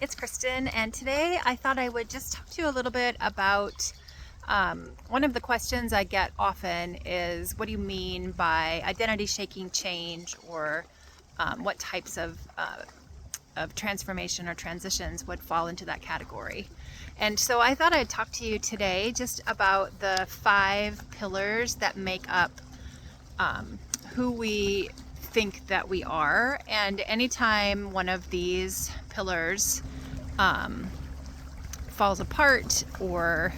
it's Kristen, and today I thought I would just talk to you a little bit about one of the questions I get often is, what do you mean by identity shaking change, or what types of transformation or transitions would fall into that category? And so I thought I'd talk to you today just about the 5 pillars that make up who we think that we are. And anytime one of these pillars falls apart or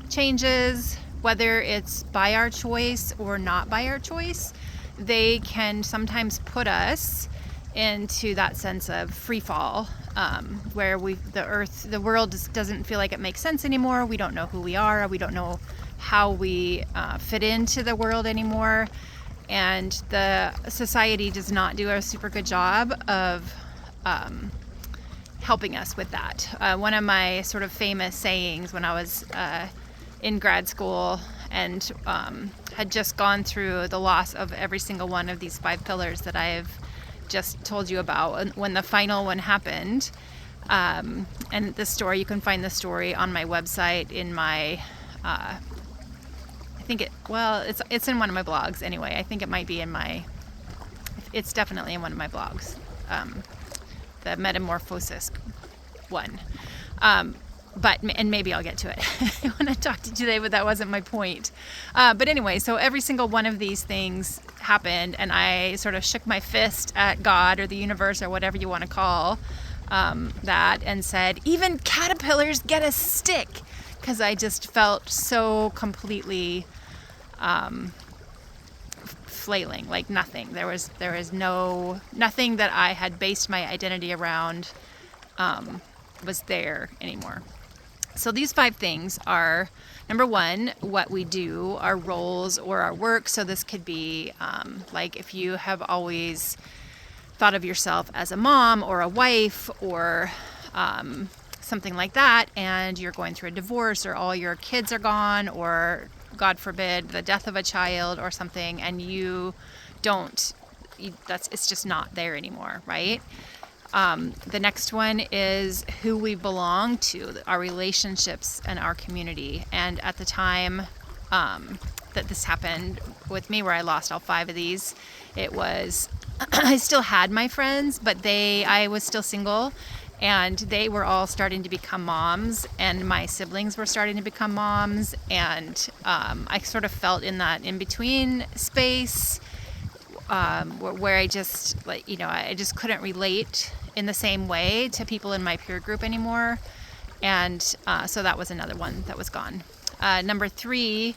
changes, whether it's by our choice or not by our choice, they can sometimes put us into that sense of free fall, where the world just doesn't feel like it makes sense anymore. We don't know who we are. We don't know how we fit into the world anymore. And the society does not do a super good job of helping us with that. One of my sort of famous sayings when I was in grad school and had just gone through the loss of every single one of these 5 pillars that I've just told you about, when the final one happened, and the story, you can find the story on my website in my it's in one of my blogs anyway. I think it might be it's definitely in one of my blogs, the metamorphosis one. And maybe I'll get to it when I talk to you today, but that wasn't my point. But anyway, so every single one of these things happened, and I sort of shook my fist at God or the universe or whatever you want to call that, and said, even caterpillars get a stick, because I just felt so completely flailing, like nothing. There was nothing that I had based my identity around was there anymore. So these 5 things are, number 1, what we do, our roles or our work. So this could be like if you have always thought of yourself as a mom or a wife or something like that, and you're going through a divorce, or all your kids are gone, or God forbid, the death of a child or something, and it's just not there anymore, right? The next one is who we belong to, our relationships and our community. And at the time that this happened with me, where I lost all 5 of these, it was, I still had my friends, but I was still single, and they were all starting to become moms, and my siblings were starting to become moms, and I sort of felt in that in-between space where I just, I just couldn't relate in the same way to people in my peer group anymore. And so that was another one that was gone. Number 3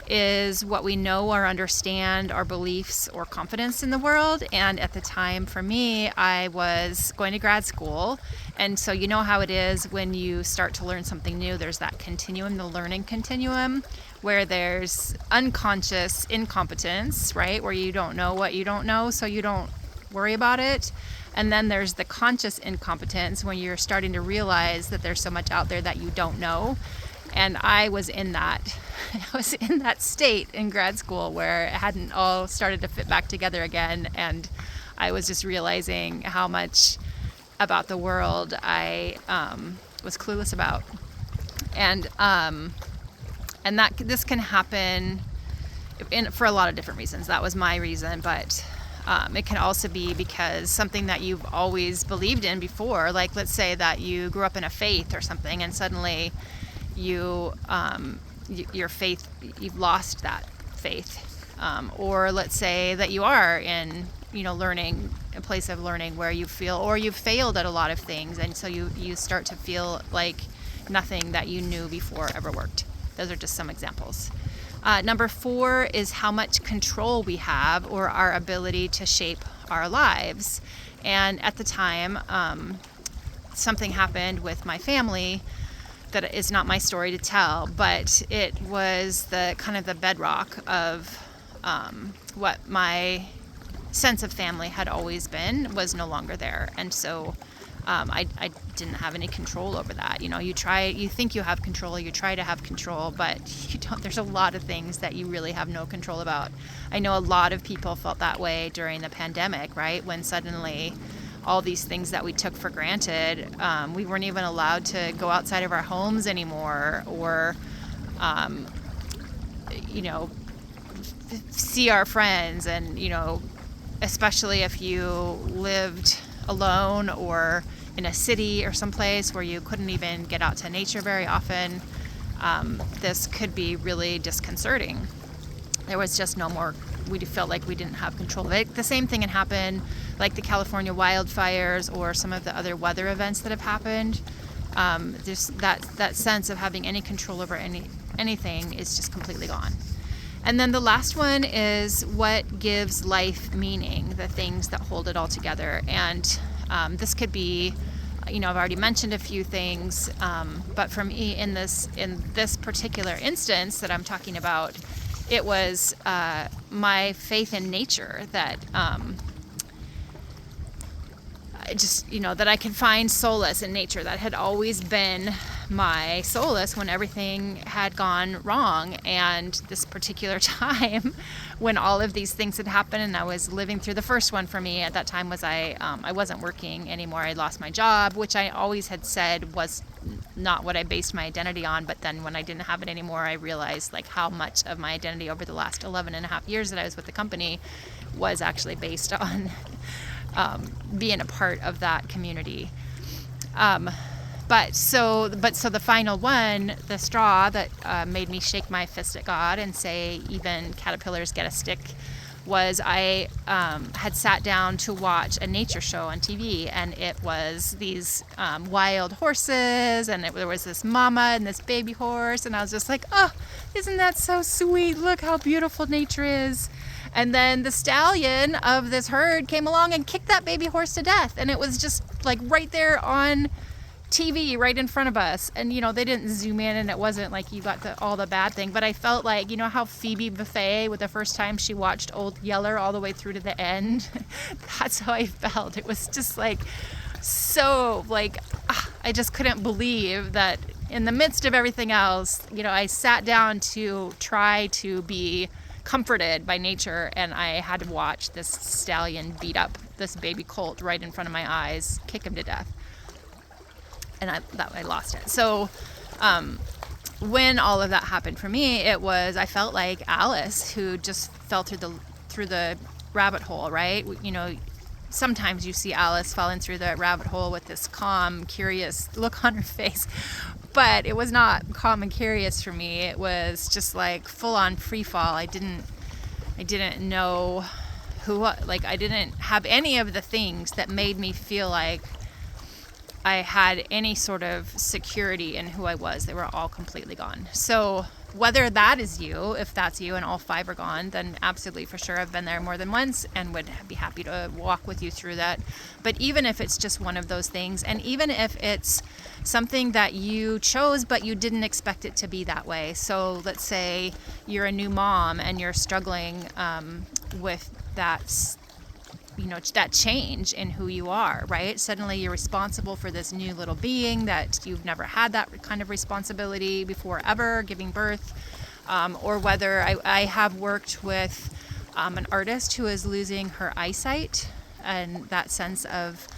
is what we know or understand, our beliefs or confidence in the world. And at the time, for me, I was going to grad school. And so you know how it is when you start to learn something new, there's that continuum, the learning continuum, where there's unconscious incompetence, right? Where you don't know what you don't know, so you don't worry about it. And then there's the conscious incompetence, when you're starting to realize that there's so much out there that you don't know. And I was in that state in grad school where it hadn't all started to fit back together again. And I was just realizing how much about the world I was clueless about. And that this can happen for a lot of different reasons. That was my reason, but it can also be because something that you've always believed in before, like let's say that you grew up in a faith or something, and suddenly your faith, you've lost that faith. Or let's say that you are in, learning, a place of learning where you feel, or you've failed at a lot of things, and so you start to feel like nothing that you knew before ever worked. Those are just some examples. Number 4 is how much control we have, or our ability to shape our lives. And at the time, something happened with my family that is not my story to tell, but it was the kind of the bedrock of what my sense of family had always been, was no longer there. And so I didn't have any control over that. You think you have control, you try to have control, but you don't. There's a lot of things that you really have no control about. I know a lot of people felt that way during the pandemic, right? When suddenly all these things that we took for granted. We weren't even allowed to go outside of our homes anymore, or, see our friends. And, especially if you lived alone or in a city or someplace where you couldn't even get out to nature very often, this could be really disconcerting. There was just no more, we felt like we didn't have control of it. The same thing had happened, like the California wildfires or some of the other weather events that have happened. Just that sense of having any control over anything is just completely gone. And then the last one is what gives life meaning, the things that hold it all together. And this could be, I've already mentioned a few things, but for me in this particular instance that I'm talking about, it was my faith in nature that that I could find solace in nature. That had always been my solace when everything had gone wrong. And this particular time when all of these things had happened and I was living through, the first one for me at that time was I wasn't working anymore. I lost my job, which I always had said was not what I based my identity on. But then when I didn't have it anymore, I realized like how much of my identity over the last 11 and a half years that I was with the company was actually based on being a part of that community. But so the final one, the straw that made me shake my fist at God and say, even caterpillars get a stick, was I had sat down to watch a nature show on TV, and it was these wild horses, and there was this mama and this baby horse, and I was just like, oh, isn't that so sweet? Look how beautiful nature is. And then the stallion of this herd came along and kicked that baby horse to death. And it was just like right there on TV, right in front of us. And, they didn't zoom in, and it wasn't like you got all the bad thing. But I felt like, how Phoebe Buffay, with the first time she watched Old Yeller all the way through to the end, that's how I felt. It was just like, so like, I just couldn't believe that in the midst of everything else, I sat down to try to be comforted by nature, and I had to watch this stallion beat up this baby colt right in front of my eyes, kick him to death, and I lost it. So when all of that happened for me, I felt like Alice, who just fell through the rabbit hole, right? Sometimes you see Alice falling through the rabbit hole with this calm, curious look on her face. But it was not calm and curious for me. It was just like full on free fall. I didn't know I didn't have any of the things that made me feel like I had any sort of security in who I was. They were all completely gone. So whether that is you, if that's you and all 5 are gone, then absolutely, for sure, I've been there more than once and would be happy to walk with you through that. But even if it's just one of those things, and even if it's something that you chose but you didn't expect it to be that way. So let's say you're a new mom and you're struggling with that change in who you are, right? Suddenly you're responsible for this new little being that you've never had that kind of responsibility before, ever, giving birth. Or whether I have worked with an artist who is losing her eyesight, and that sense of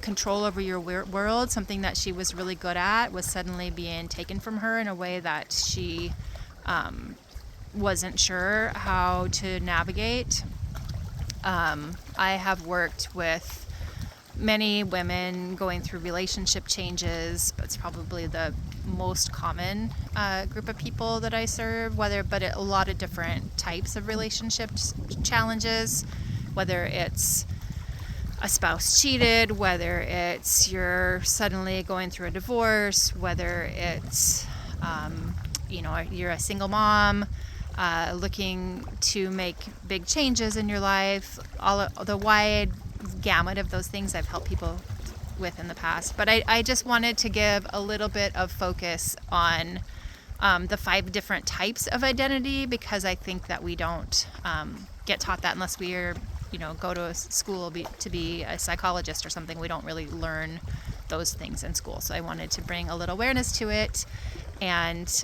control over your world, something that she was really good at, was suddenly being taken from her in a way that she wasn't sure how to navigate. I have worked with many women going through relationship changes. It's probably the most common group of people that I serve, but a lot of different types of relationship challenges, whether it's a spouse cheated, whether it's you're suddenly going through a divorce, whether it's you're a single mom looking to make big changes in your life, all the wide gamut of those things I've helped people with in the past. But I just wanted to give a little bit of focus on the 5 different types of identity, because I think that we don't get taught that unless we are, go to a school to be a psychologist or something. We don't really learn those things in school. So I wanted to bring a little awareness to it. and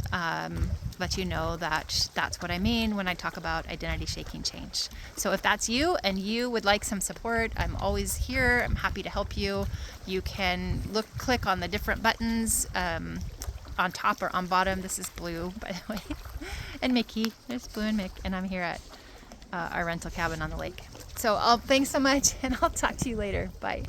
let you know that that's what I mean when I talk about identity shaking change. So if that's you and you would like some support, I'm always here. I'm happy to help you. You can click on the different buttons on top or on bottom. This is Blue, by the way, and Mickey. There's Blue and Mick, and I'm here at our rental cabin on the lake. So thanks so much, and I'll talk to you later. Bye.